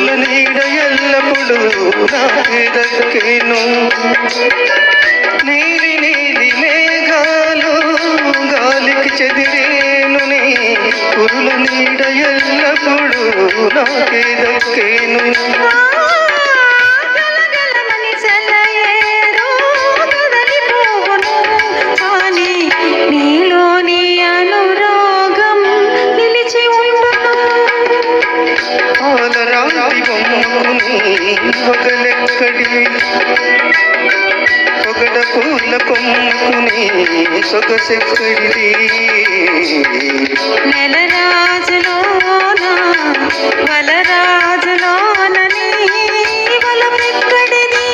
కురుల నీడ ఎల్లప్పుడు నాకే దక్కేను నీలి నీలి మేఘాలు గాలికి చెదిరేను నీ కురుల నీడ ఎల్లప్పుడు నాకే దక్కేను పగలెక్కడి పొగడ పూల కొమ్ముకుని సొగసెక్కడిది నెలరాజులోన వలరాజులోనని వలపెక్కడిది